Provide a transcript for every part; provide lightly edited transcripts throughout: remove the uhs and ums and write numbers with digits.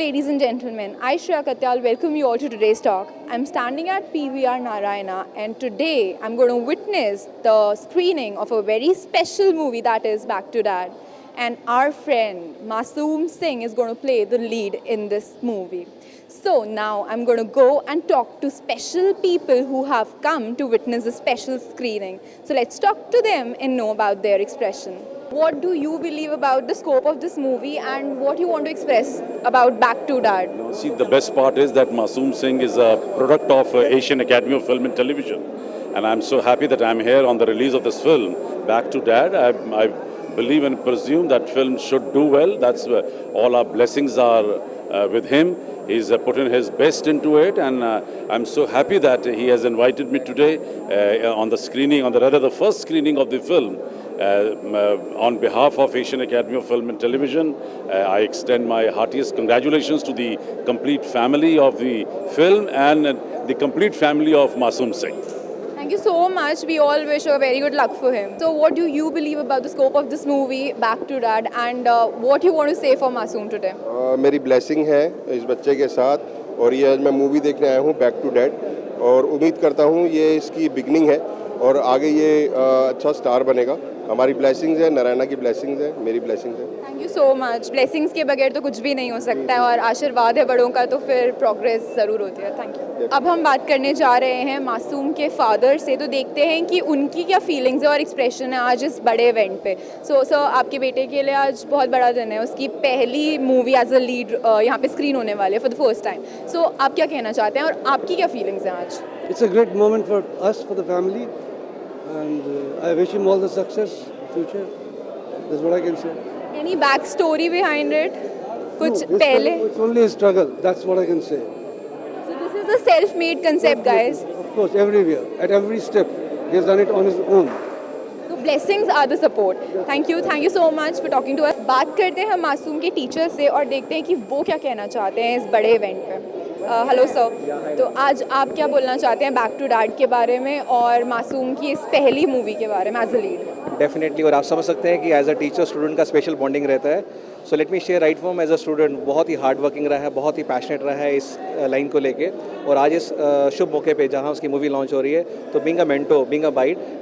ladies and gentlemen, I Shreya Katyal welcome you all to today's talk. I'm standing at PVR Narayana and today I'm going to witness the screening of a very special movie, that is Back to Dad. And our friend Masoom Singh is going to play the lead in this movie. So now I'm going to go and talk to special people who have come to witness the special screening. So let's talk to them and know about their expression. What do you believe about the scope of this movie and what you want to express about Back to Dad? See, the best part is that Masoom Singh is a product of Asian Academy of Film and Television. And I'm so happy that I'm here on the release of this film, Back to Dad. I believe and presume that film should do well. That's all our blessings are with him. He's put in his best into it, and I'm so happy that he has invited me today on the screening, the first screening of the film. On behalf of Asian Academy of Film and Television, I extend my heartiest congratulations to the complete family of the film and the complete family of Masoom Singh. Thank you so much. We all wish a very good luck for him. So what do you believe about the scope of this movie, Back to Dad, and what you want to say for Masoom today? मेरी blessing है इस बच्चे के साथ और ये आज मैं मूवी देखने आया हूँ बैक टू डैड और उम्मीद करता हूँ ये इसकी बिगनिंग है और आगे ये अच्छा स्टार बनेगा. हमारी ब्लेसिंग्स है, नारायणा की ब्लेसिंग्स है, मेरी ब्लेसिंग्स है. Thank you so much. Blessings के बगैर तो कुछ भी नहीं हो सकता है और आशीर्वाद है बड़ों का तो फिर प्रोग्रेस ज़रूर होती है. Thank you. अब हम बात करने जा रहे हैं मासूम के फादर से, तो देखते हैं कि उनकी क्या फीलिंग्स है और एक्सप्रेशन है आज इस बड़े इवेंट पे. सो सर, आपके बेटे के लिए आज बहुत बड़ा दिन है. उसकी पहली मूवी एज अ लीड यहाँ पे स्क्रीन होने वाली है फॉर द फर्स्ट टाइम. सो आप क्या कहना चाहते हैं और आपकी क्या फीलिंग्स हैं आज? It's a great moment for us, for the family, and I wish him all the success in future. That's what I can say. Any back story behind it? कुछ No, पहले? it's only a struggle. That's what I can say. So this is a self-made concept, guys. Of course, everywhere, at every step, he has done it on his own. So blessings are the support. Thank you so much for talking to us. बात करते हैं हम मासूम के teacher से और देखते हैं कि वो क्या कहना चाहते हैं इस बड़े इवेंट पे. हेलो सर, तो आज आप क्या बोलना चाहते हैं बैक टू डैड के बारे में और मासूम की इस पहली मूवी के बारे में एज अ लीड? डेफिनेटली, और आप समझ सकते हैं कि एज अ टीचर स्टूडेंट का स्पेशल बॉन्डिंग रहता है. So let me share right from as a student बहुत ही हार्ड वर्किंग रहा है, बहुत ही पैशनेट रहा है इस लाइन को लेके. और आज इस शुभ मौके पे जहाँ उसकी मूवी लॉन्च हो रही है, तो being a mentor, being a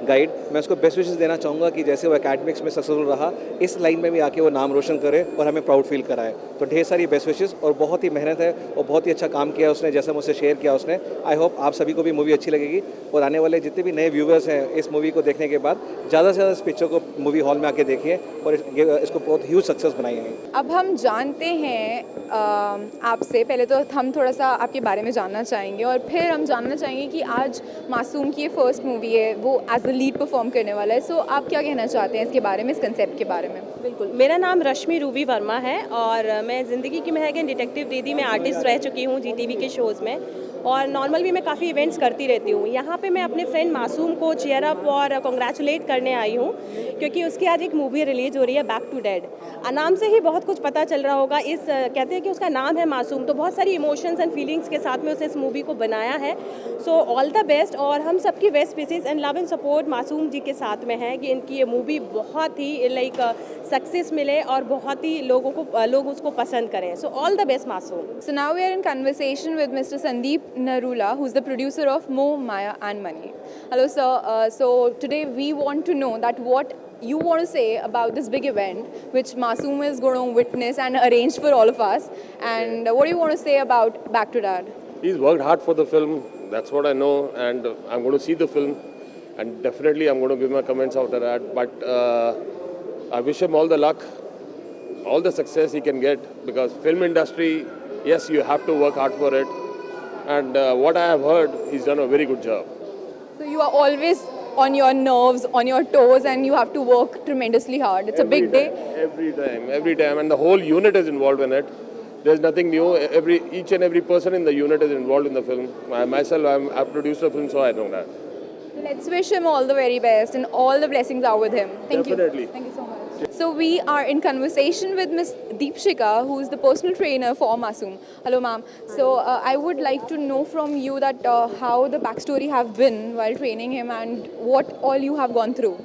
guide, मैं उसको बेस्ट विशेस देना चाहूँगा कि जैसे वो एकेडमिक्स में सक्सेसफुल रहा, इस लाइन में भी आके वो नाम रोशन करे और हमें प्राउड फील कराए. तो ढेर सारी बेस्ट विशेस और बहुत ही मेहनत है और बहुत ही अच्छा काम किया उसने, जैसा मुझसे शेयर किया उसने. आई होप आप सभी को भी मूवी अच्छी लगेगी और आने वाले जितने भी नए व्यूवर्स हैं इस मूवी को देखने के बाद ज़्यादा से ज़्यादा इस पिक्चर को मूवी हॉल में आके देखिए और इसको बहुत ह्यूज सक्सेस बनाइए. अब हम जानते हैं आपसे, पहले तो हम थोड़ा सा आपके बारे में जानना चाहेंगे और फिर हम जानना चाहेंगे कि आज मासूम की ये फर्स्ट मूवी है, वो एज अ लीड परफॉर्म करने वाला है. सो आप क्या कहना चाहते हैं इसके बारे में, इस कंसेप्ट के बारे में? बिल्कुल, मेरा नाम रश्मि रूबी वर्मा है और मैं ज़िंदगी की महक डिटेक्टिव दीदी में आर्टिस्ट रह चुकी हूँ जीटीवी के शोज़ में और नॉर्मल भी मैं काफ़ी इवेंट्स करती रहती हूँ. यहाँ पे मैं अपने फ्रेंड मासूम को चीयर अप और कॉन्ग्रेचुलेट करने आई हूँ क्योंकि उसकी आज एक मूवी रिलीज़ हो रही है बैक टू डैड. नाम से ही बहुत कुछ पता चल रहा होगा. इस कहते हैं कि उसका नाम है मासूम, तो बहुत सारी इमोशंस एंड फीलिंग्स के साथ में उसने इस मूवी को बनाया है. सो ऑल द बेस्ट और हम सबकी best wishes and love and support मासूम जी के साथ में है कि इनकी ये मूवी बहुत ही लाइक सक्सेस मिले और बहुत ही लोग उसको पसंद करें. सो ऑल द बेस्ट मासूम. So now we are in conversation with Mr. Sandeep Narula, who's the producer of Mo, Maya and Money. Hello sir, so today we want to know that what you want to say about this big event which Masoom is going to witness and arrange for all of us, and what do you want to say about Back to Dad? He's worked hard for the film, that's what I know, and I'm going to see the film and definitely I'm going to give my comments after that, but I wish him all the luck, all the success he can get, because film industry, yes, you have to work hard for it, and what I have heard, he's done a very good job. So you are always on your nerves, on your toes, and you have to work tremendously hard. It's a big day. Every time, and the whole unit is involved in it. There's nothing new. Each and every person in the unit is involved in the film. I've produced the film, so I know that. Let's wish him all the very best and all the blessings are with him. Definitely. Thank you so much. So we are in conversation with Miss Deepshika, who is the personal trainer for Masoom. Hello ma'am. So I would like to know from you that how the backstory have been while training him and what all you have gone through.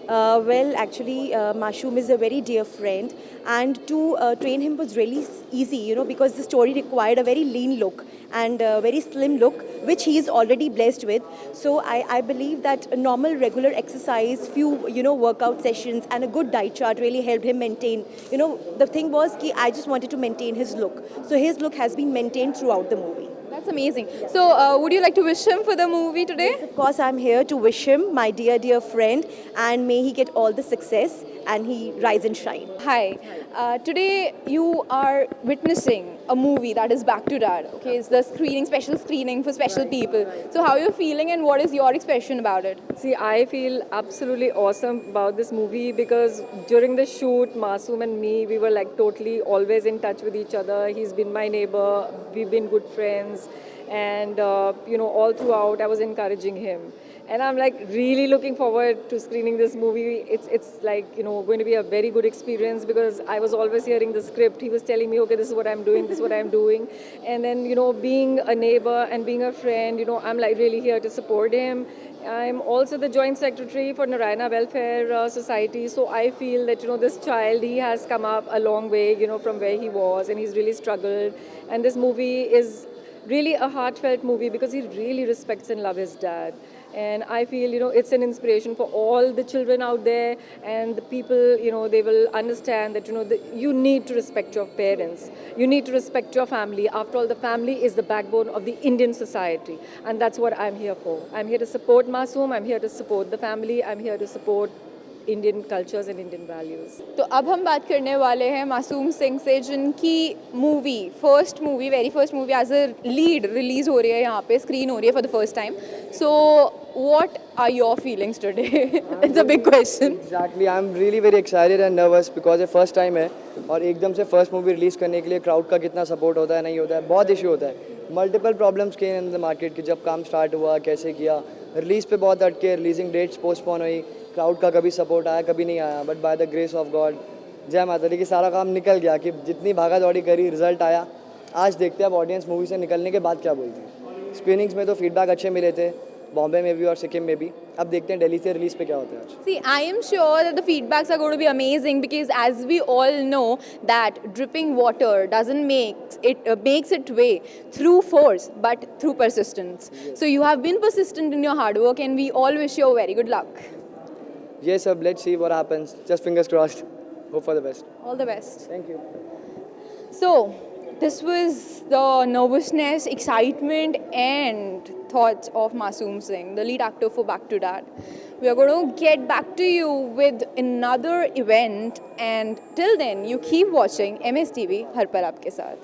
Well, actually, Mashoom is a very dear friend, and to train him was really easy, because the story required a very lean look and a very slim look, which he is already blessed with. So I believe that a normal, regular exercise, few, workout sessions, and a good diet chart really helped him maintain. The thing was, I just wanted to maintain his look. So his look has been maintained throughout the movie. That's amazing. So, would you like to wish him for the movie today? Of course, I'm here to wish him, my dear, dear friend, and may he get all the success and he rise and shine. Hi. Today you are witnessing a movie that is Back to Dad. Okay, it's the special screening for special people. So, how are you feeling and what is your expression about it? See, I feel absolutely awesome about this movie because during the shoot, Masoom and me, we were like totally always in touch with each other. He's been my neighbor, we've been good friends, and all throughout I was encouraging him. And I'm like really looking forward to screening this movie. It's like, going to be a very good experience because I was always hearing the script. He was telling me, okay, this is what I'm doing, this is what I'm doing. And then, being a neighbor and being a friend, I'm like really here to support him. I'm also the joint secretary for Narayana Welfare Society. So I feel that, this child, he has come up a long way, from where he was, and he's really struggled. And this movie is really a heartfelt movie because he really respects and loves his dad. And I feel, it's an inspiration for all the children out there and the people, they will understand that, you need to respect your parents. You need to respect your family. After all, the family is the backbone of the Indian society. And that's what I'm here for. I'm here to support Masoom. I'm here to support the family. I'm here to support Indian cultures and Indian values. तो अब हम बात करने वाले हैं मासूम सिंह से जिनकी very first movie as a lead release हो रही है यहाँ पे स्क्रीन हो रही है for the first time so what are your feelings today it's a big question exactly I am really very excited and nervous because ये first time है और एकदम से फर्स्ट मूवी रिलीज़ करने के लिए क्राउड का कितना सपोर्ट होता है नहीं होता है बहुत इशू होता है मल्टीपल प्रॉब्लम्स के इन द मार्केट की जब काम स्टार्ट हुआ कैसे किया रिलीज़ पे बहुत अटके रिलीजिंग डेट्स पोस्टपोन हुई क्राउड का कभी सपोर्ट आया कभी नहीं आया but by the grace of God जय माता दी कि सारा काम निकल गया कि जितनी भागा दौड़ी करी रिजल्ट आया आज देखते हैं अब ऑडियंस मूवी से निकलने के बाद क्या बोलती है स्क्रीनिंग्स में तो फीडबैक अच्छे मिले थे बॉम्बे में भी और सिक्किम में भी अब देखते हैं दिल्ली से रिलीज पे क्या होता है आज See, I am sure that the feedbacks are going to be amazing because as we all know that dripping water doesn't makes its way through force but through persistence. So you have been persistent in your hard work and we all wish you very good luck. Yes, sir. Let's see what happens. Just fingers crossed. Hope for the best. All the best. Thank you. So, this was the nervousness, excitement, and thoughts of Masoom Singh, the lead actor for Back to Dad. We are going to get back to you with another event, and till then, you keep watching MSTV Har Par Aapke Saath.